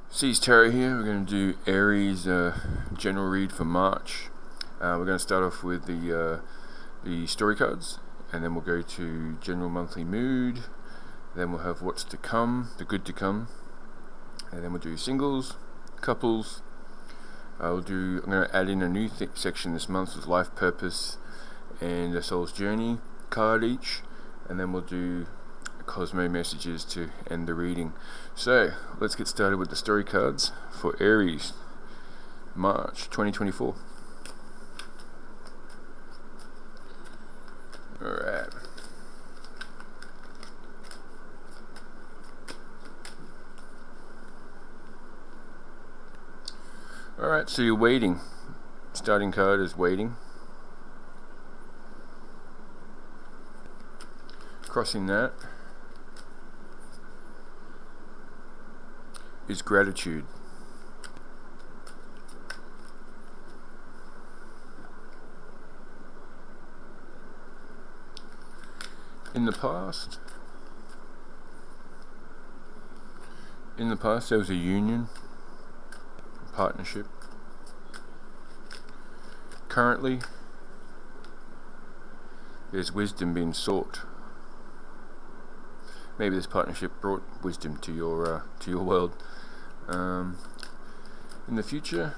Sees Terry here. We're going to do Aries general read for March. We're going to start off with the story cards, and then we'll go to general monthly mood. Then we'll have what's to come, the good to come, and then we'll do singles, couples. I'm going to add in a new section this month with life purpose and the soul's journey card each, and then we'll do Cosmo messages to end the reading. So let's get started with the story cards for Aries, March 2024. Alright. Alright, so you're waiting. Starting card is waiting. Crossing that is gratitude. In the past there was a union, a partnership. Currently, there's wisdom being sought. Maybe this partnership brought wisdom to your world. In the future,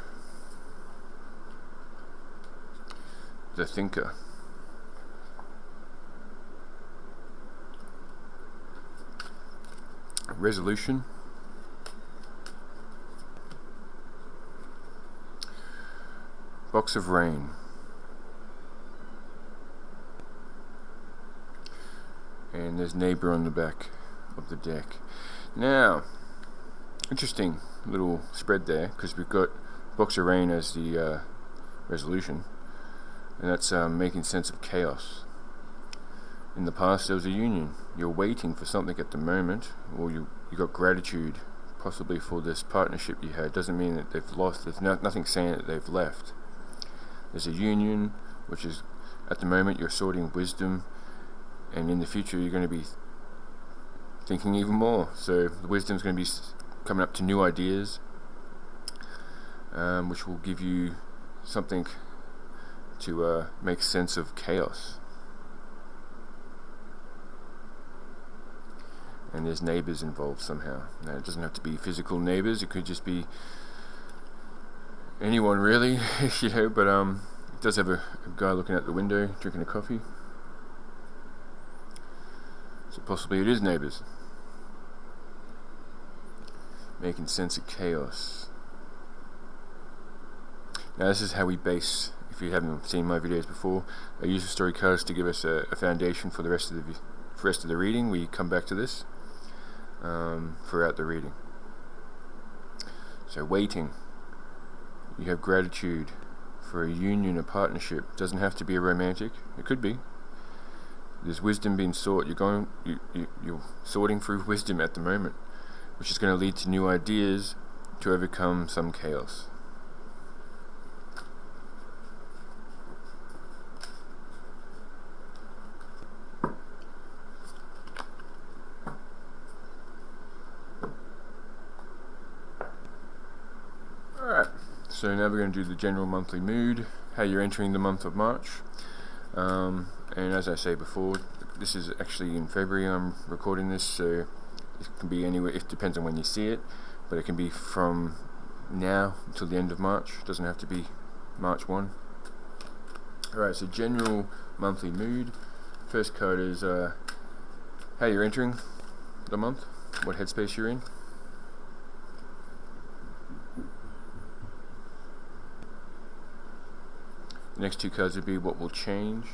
the thinker. Resolution. Box of rain. And there's neighbor on the back of the deck. Now, interesting little spread there, because we've got box of rain as the resolution, and that's making sense of chaos. In the past there was a union. You're waiting for something at the moment, or you got gratitude possibly for this partnership you had. Doesn't mean that they've lost. There's nothing saying that they've left. There's a union, which is at the moment you're sorting wisdom, and in the future you're going to be thinking even more. So the wisdom's going to be coming up to new ideas, which will give you something to make sense of chaos. And there's neighbors involved somehow. Now, it doesn't have to be physical neighbors. It could just be anyone really, but it does have a guy looking out the window drinking a coffee. So possibly it is neighbors. Making sense of chaos. Now this is how we base, if you haven't seen my videos before, I use the story cards to give us a foundation for the rest of the reading. We come back to this throughout the reading. So waiting. You have gratitude for a union, a partnership. Doesn't have to be a romantic. It could be. There's wisdom being sought. You're sorting through wisdom at the moment, which is going to lead to new ideas to overcome some chaos. Alright, so now we're going to do the general monthly mood, how you're entering the month of March. And as I say before, this is actually in February I'm recording this, so it can be anywhere. It depends on when you see it, but it can be from now until the end of March. It doesn't have to be March 1. Alright, so general monthly mood. First card is how you're entering the month, what headspace you're in. The next two cards would be what will change.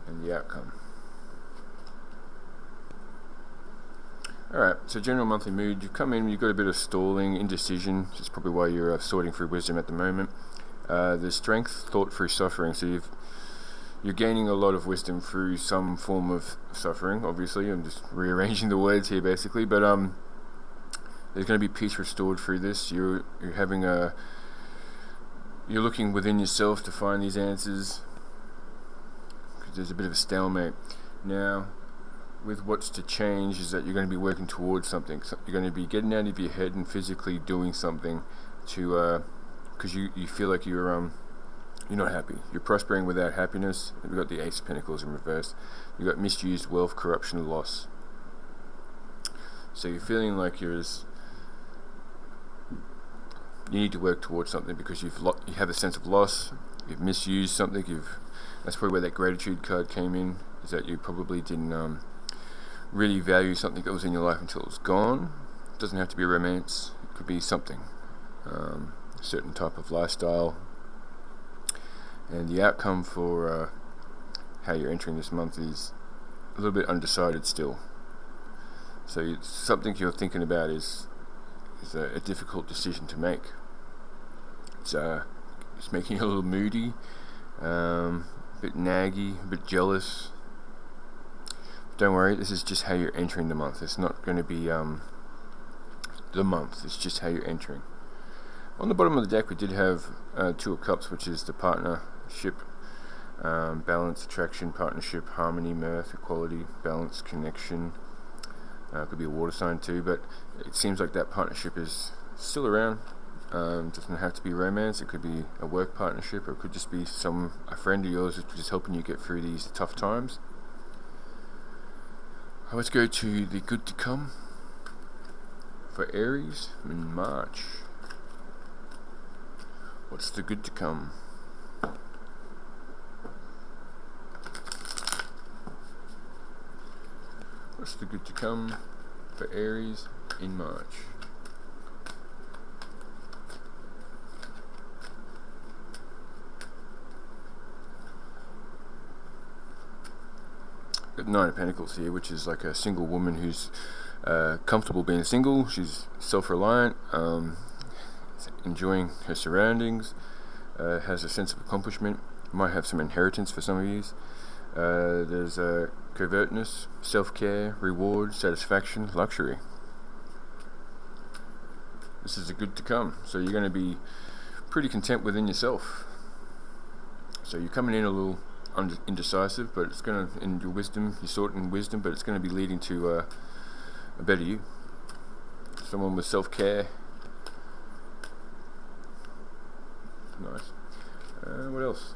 And the outcome. Alright, so general monthly mood. You come in, you've got a bit of stalling, indecision. That's probably why you're sorting through wisdom at the moment. There's strength, thought through suffering. So you're gaining a lot of wisdom through some form of suffering. Obviously, I'm just rearranging the words here basically, but there's going to be peace restored through this. You're having a you're looking within yourself to find these answers, because there's a bit of a stalemate. Now, with what's to change is that you're going to be working towards something. So you're going to be getting out of your head and physically doing something to, because you feel like you're not happy. You're prospering without happiness. We've got the Ace of Pentacles in reverse. You've got misused wealth, corruption, loss. So you're feeling like you need to work towards something because you have a sense of loss. You've misused something. That's probably where that gratitude card came in. Is that you probably didn't really value something that was in your life until it was gone. It doesn't have to be a romance. It could be something, a certain type of lifestyle. And the outcome for how you're entering this month is a little bit undecided still. So something you're thinking about is a difficult decision to make. It's making you a little moody, a bit naggy, a bit jealous. Don't worry, this is just how you're entering the month. It's not going to be the month. It's just how you're entering. On the bottom of the deck, we did have Two of Cups, which is the partnership, balance, attraction, partnership, harmony, mirth, equality, balance, connection. Could be a water sign too, but it seems like that partnership is still around. Doesn't have to be romance. It could be a work partnership, or it could just be a friend of yours who's just helping you get through these tough times. Let's go to the good to come for Aries in March. What's the good to come? What's the good to come for Aries in March? Got Nine of Pentacles here, which is like a single woman who's comfortable being single. She's self-reliant, enjoying her surroundings, has a sense of accomplishment, might have some inheritance for some of you. There's covertness, self-care, reward, satisfaction, luxury. This is a good to come. So you're going to be pretty content within yourself. So you're coming in a little indecisive, but it's going to, in your wisdom, you're sorting wisdom, but it's going to be leading to a better you. Someone with self-care. Nice. What else?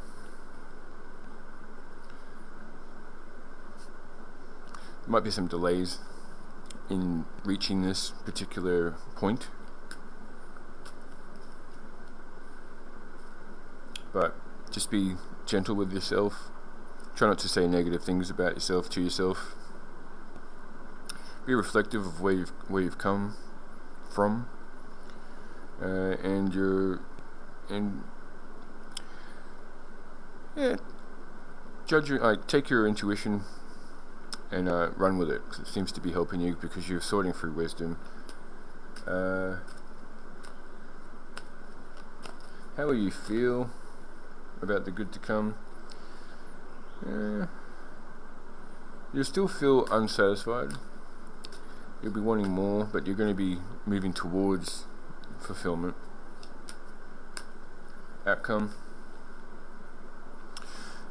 There might be some delays in reaching this particular point, but just be gentle with yourself. Try not to say negative things about yourself to yourself. Be reflective of where you've come from, take your intuition and run with it, because it seems to be helping you, because you're sorting through wisdom. How will you feel about the good to come? You'll still feel unsatisfied. You'll be wanting more, but you're going to be moving towards fulfillment. Outcome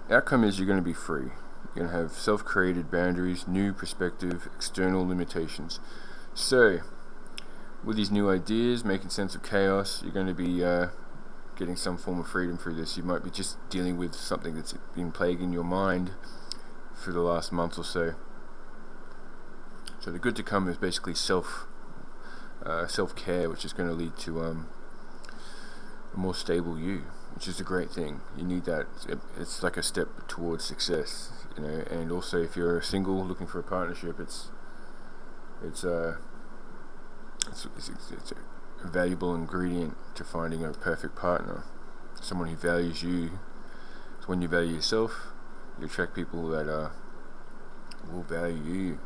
is you're going to be free. You're going to have self-created boundaries, new perspective, external limitations. So, with these new ideas, making sense of chaos, you're going to be getting some form of freedom through this. You might be just dealing with something that's been plaguing your mind for the last month or so. So the good to come is basically self-care, which is going to lead to a more stable you, which is a great thing. You need that. It's like a step towards success, And also, if you're single looking for a partnership, it's a valuable ingredient to finding a perfect partner, someone who values you. So when you value yourself, you attract people that will value you.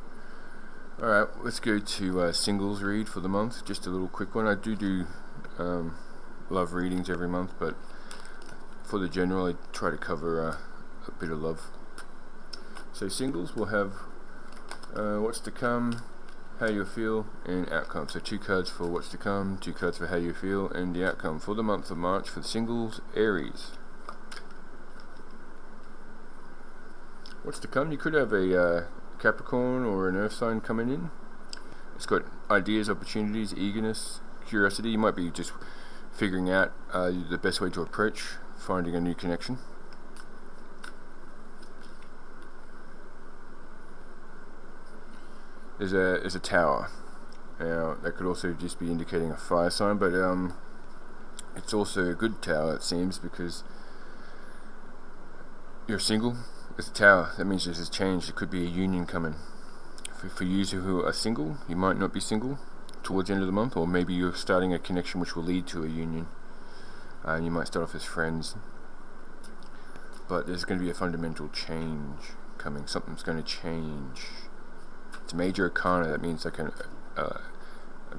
Alright, let's go to singles read for the month. Just a little quick one. I do love readings every month, but for the general, I try to cover a bit of love. So singles will have what's to come, how you feel, and outcome. So 2 cards for what's to come, 2 cards for how you feel, and the outcome for the month of March for the singles, Aries. What's to come? You could have a Capricorn or an earth sign coming in. It's got ideas, opportunities, eagerness, curiosity. You might be just figuring out the best way to approach finding a new connection. There's a tower. Now that could also just be indicating a fire sign, but it's also a good tower, it seems, because you're single. It's a tower. That means there's a change. It could be a union coming. For you who are single, you might not be single towards the end of the month, or maybe you're starting a connection which will lead to a union. And you might start off as friends, but there's going to be a fundamental change coming. Something's going to change. It's a major arcana. That means like a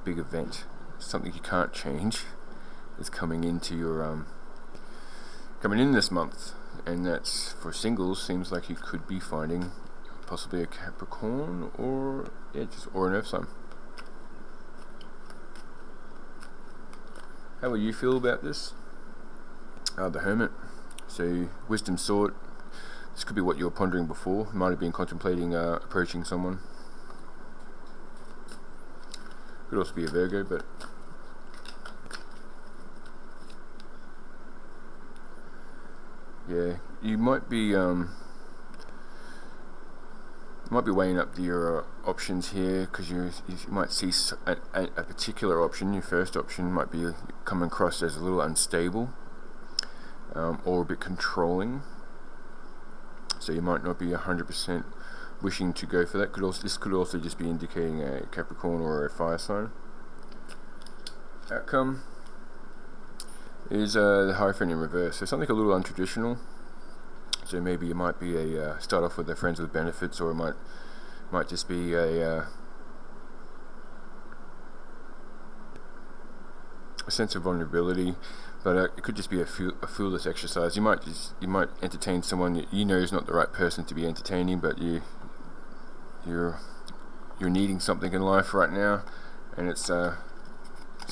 big event, something you can't change, is coming into your coming in this month, and that's for singles. Seems like you could be finding possibly a Capricorn or an earth sign. How will you feel about this? The Hermit. So wisdom sought. This could be what you were pondering before. You might have been contemplating approaching someone. Could also be a Virgo, but yeah, you might be weighing up your options here, because you might see a particular option. Your first option might be come across as a little unstable, or a bit controlling. So you might not be 100% wishing to go for that. This could also just be indicating a Capricorn or a fire sign. Outcome is the Hierophant in reverse. So something a little untraditional. So maybe it might be start off with a friends with benefits, or it might just be a sense of vulnerability. But it could just be a foolish exercise. You might entertain someone that you know is not the right person to be entertaining, but you're needing something in life right now, and it's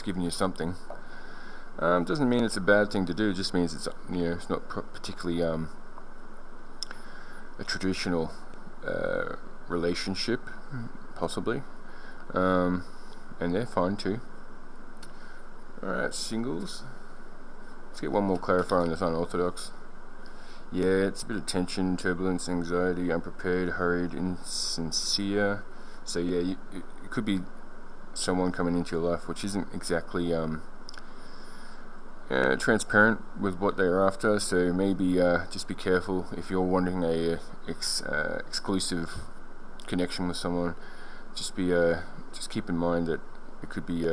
giving you something. Doesn't mean it's a bad thing to do. It just means it's not particularly a traditional relationship, possibly, and they're fine too. All right, singles. Let's get one more clarifier on this unorthodox. Yeah, it's a bit of tension, turbulence, anxiety, unprepared, hurried, insincere. So yeah, it could be someone coming into your life which isn't exactly transparent with what they're after. So maybe just be careful if you're wanting a exclusive connection with someone. Just keep in mind that it could be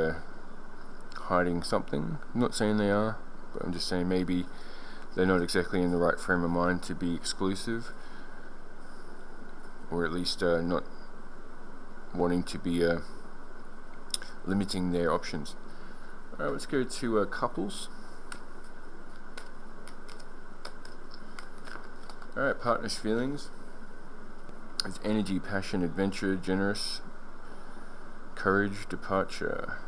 hiding something. I'm not saying they are, but I'm just saying maybe they're not exactly in the right frame of mind to be exclusive, or at least not wanting to be limiting their options. Alright, let's go to couples. Alright, partners' feelings. It's energy, passion, adventure, generous, courage, departure.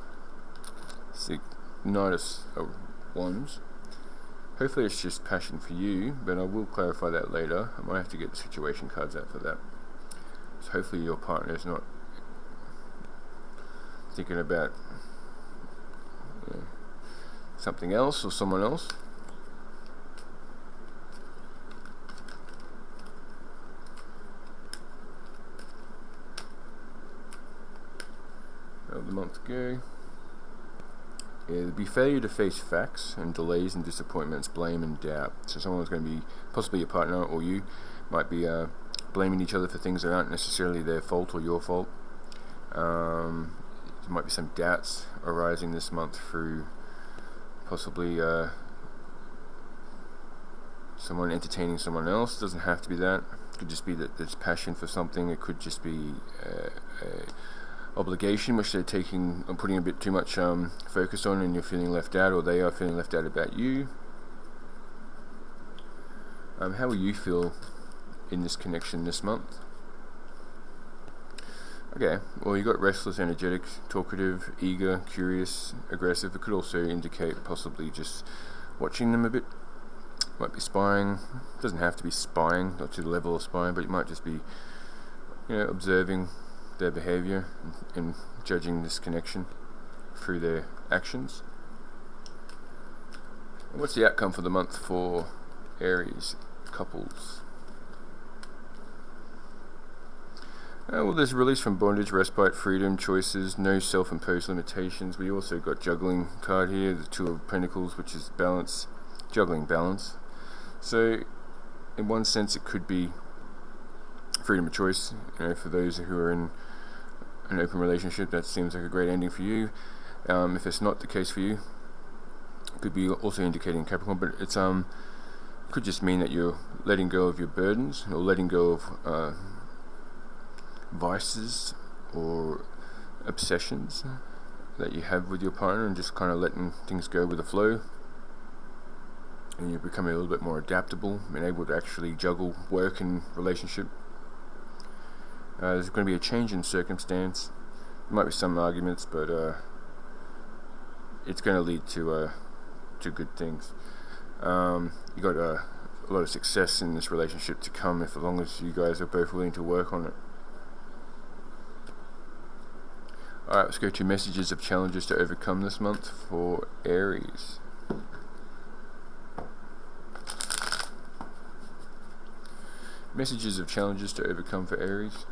It's the Knight of Wands. Hopefully it's just passion for you, but I will clarify that later. I might have to get the situation cards out for that. So hopefully your partner is not thinking about something else or someone else. How did the month go? It'll be failure to face facts, and delays and disappointments, blame and doubt. So someone's going to be, possibly your partner or you, might be blaming each other for things that aren't necessarily their fault or your fault. There might be some doubts arising this month through possibly someone entertaining someone else. Doesn't have to be that. It could just be that there's passion for something. It could just be a obligation which they're taking and putting a bit too much focus on, and you're feeling left out, or they are feeling left out about you. How will you feel in this connection this month? Okay, well, you got restless, energetic, talkative, eager, curious, aggressive. It could also indicate possibly just watching them a bit. Might be spying. Doesn't have to be spying, not to the level of spying, but it might just be observing their behavior and judging this connection through their actions. And what's the outcome for the month for Aries couples? Well, there's release from bondage, respite, freedom, choices, no self-imposed limitations. We also got juggling card here, the Two of Pentacles, which is balance, juggling balance. So, in one sense, it could be freedom of choice. For those who are in an open relationship, that seems like a great ending for you. If it's not the case for you, it could be also indicating Capricorn, but it's could just mean that you're letting go of your burdens or letting go of vices or obsessions that you have with your partner, and just kind of letting things go with the flow, and you're becoming a little bit more adaptable and able to actually juggle work and relationship. There's going to be a change in circumstance. There might be some arguments, but it's going to lead to good things. You got a lot of success in this relationship to come, as long as you guys are both willing to work on it. Alright, let's go to messages of challenges to overcome this month for Aries. Messages of challenges to overcome for Aries.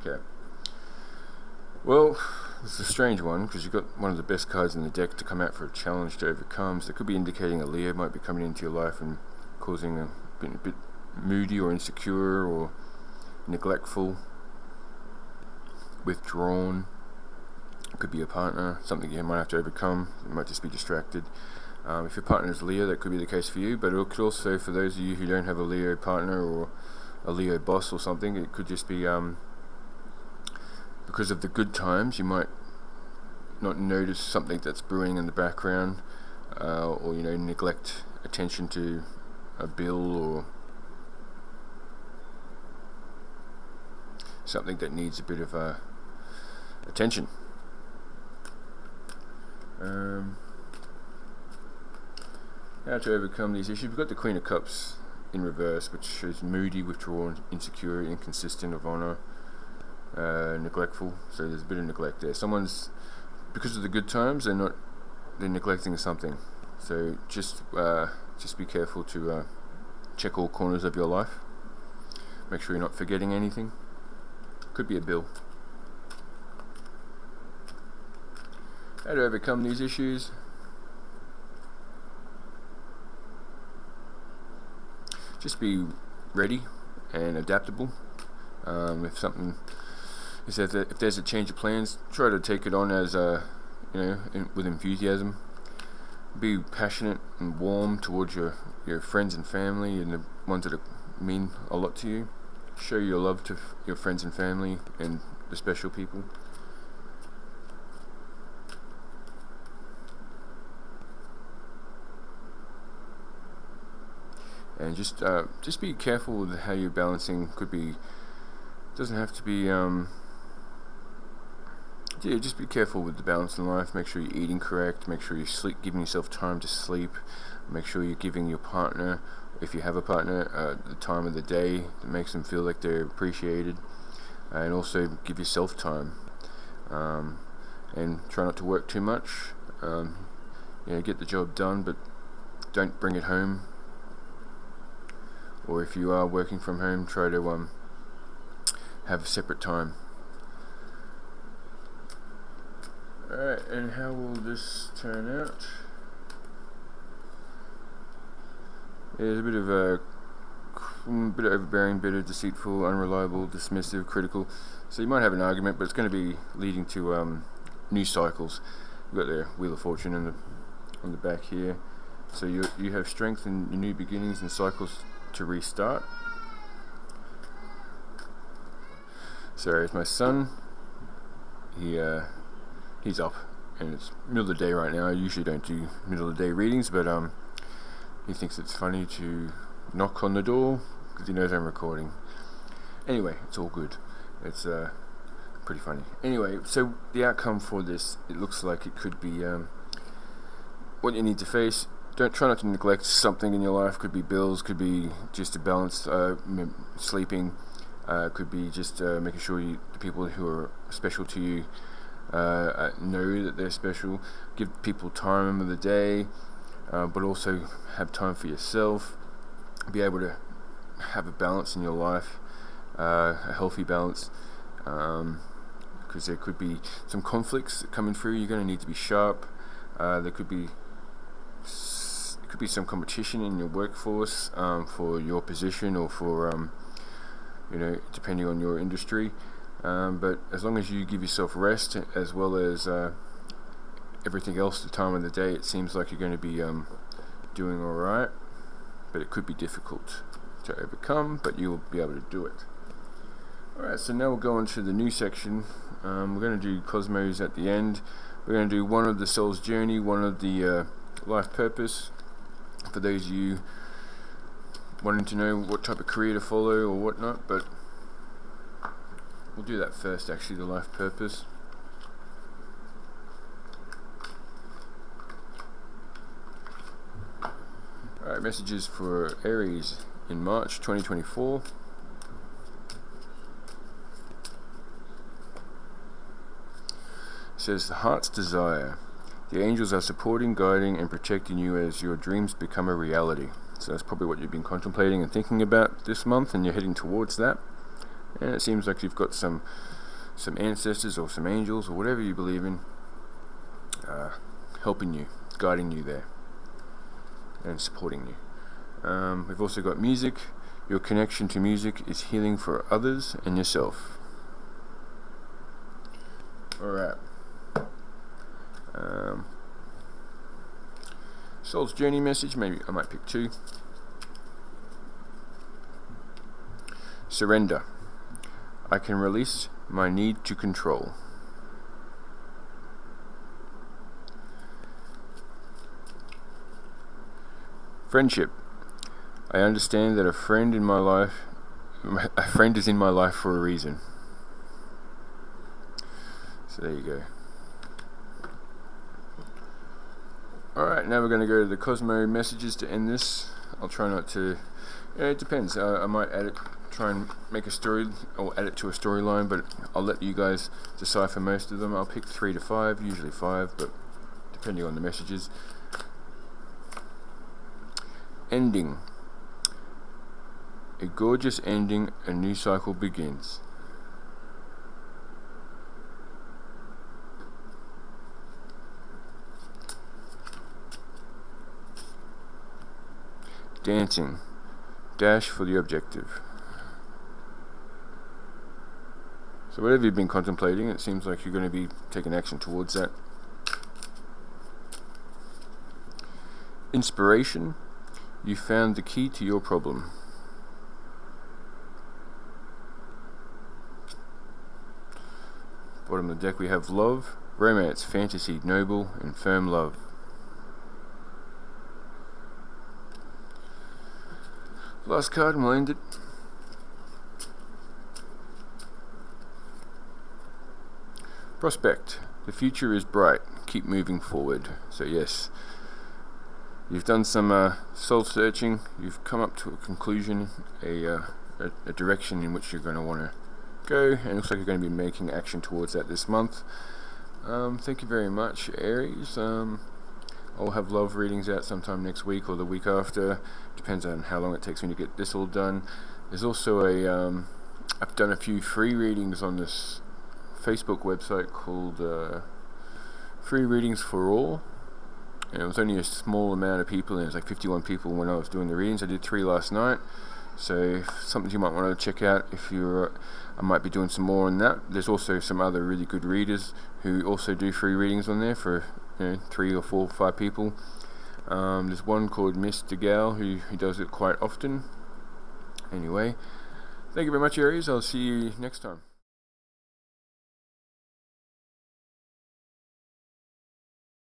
Okay. Well, it's a strange one because you've got one of the best cards in the deck to come out for a challenge to overcome. So it could be indicating a Leo might be coming into your life and causing a bit moody or insecure or neglectful, withdrawn. It could be a partner, something you might have to overcome. You might just be distracted. If your partner is Leo, that could be the case for you, but it could also, for those of you who don't have a Leo partner or a Leo boss or something, it could just be because of the good times, you might not notice something that's brewing in the background, or neglect attention to a bill or something that needs a bit of attention. How to overcome these issues? We've got the Queen of Cups in reverse, which shows moody, withdrawn, insecure, inconsistent, of honor. Neglectful, so there's a bit of neglect there. Someone's, because of the good times, they're neglecting something. So just be careful to check all corners of your life. Make sure you're not forgetting anything. Could be a bill. How to overcome these issues? Just be ready and adaptable. If there's a change of plans, try to take it on as with enthusiasm. Be passionate and warm towards your friends and family and the ones that mean a lot to you. Show your love to your friends and family and the special people. And just be careful with how you're balancing. Doesn't have to be. Just be careful with the balance in life. Make sure you're eating correct. Make sure you're giving yourself time to sleep. Make sure you're giving your partner, if you have a partner, the time of the day that makes them feel like they're appreciated. And also give yourself time. And try not to work too much. Get the job done, but don't bring it home. Or if you are working from home, try to have a separate time. Alright, and how will this turn out? There's a bit of overbearing, bitter, deceitful, unreliable, dismissive, critical. So you might have an argument, but it's going to be leading to new cycles. We've got the Wheel of Fortune on the back here. So you have strength in your new beginnings and cycles to restart. Sorry, it's my son. He's up, and it's middle of the day right now. I usually don't do middle of the day readings, but he thinks it's funny to knock on the door because he knows I'm recording. Anyway, it's all good. It's pretty funny. Anyway, so the outcome for this, it looks like it could be what you need to face. Try not to neglect something in your life. Could be bills, could be just a balance, sleeping, could be just making sure the people who are special to you know that they're special. Give people time of the day, but also have time for yourself. Be able to have a balance in your life, a healthy balance, because there could be some conflicts coming through. You're going to need to be sharp. There could be some competition in your workforce for your position, or for depending on your industry. But as long as you give yourself rest, as well as everything else, the time of the day, it seems like you're going to be doing all right. But it could be difficult to overcome, but you'll be able to do it. Alright, so now we'll go on to the new section. We're going to do cosmos at the end. We're going to do one of the soul's journey, one of the life purpose, for those of you wanting to know what type of career to follow or whatnot. But we'll do that first, actually, the life purpose. Alright, messages for Aries in March 2024. It says, the heart's desire. The angels are supporting, guiding, and protecting you as your dreams become a reality. So that's probably what you've been contemplating and thinking about this month, and you're heading towards that. And it seems like you've got some ancestors or some angels or whatever you believe in helping you, guiding you there, and supporting you. We've also got music. Your connection to music is healing for others and yourself. Alright. Soul's journey message, maybe I might pick 2. Surrender. I can release my need to control. Friendship. I understand that a friend is in my life for a reason. So there you go. Alright, now we're going to go to the Cosmo messages to end this. I'll try not to... it depends. I might try and make a story, or add it to a storyline, but I'll let you guys decipher most of them. I'll pick 3 to 5, usually 5, but depending on the messages. Ending. A gorgeous ending, a new cycle begins. Dancing. Dash for the objective. So whatever you've been contemplating, it seems like you're going to be taking action towards that. Inspiration. You found the key to your problem. Bottom of the deck we have love, romance, fantasy, noble, and firm love. Last card, and we'll end it. Prospect. The future is bright. Keep moving forward. So yes, you've done some soul searching. You've come up to a conclusion, a direction in which you're going to want to go, and it looks like you're going to be making action towards that this month. Thank you very much, Aries. I'll have love readings out sometime next week or the week after. Depends on how long it takes me to get this all done. There's also I've done a few free readings on this Facebook website called Free Readings for All. And it was only a small amount of people, and it was like 51 people when I was doing the readings. I did 3 last night. So something you might want to check out if you're... I might be doing some more on that. There's also some other really good readers who also do free readings on there for 3 or 4 or 5 people. There's one called Miss DeGale who does it quite often. Anyway, thank you very much, Aries. I'll see you next time.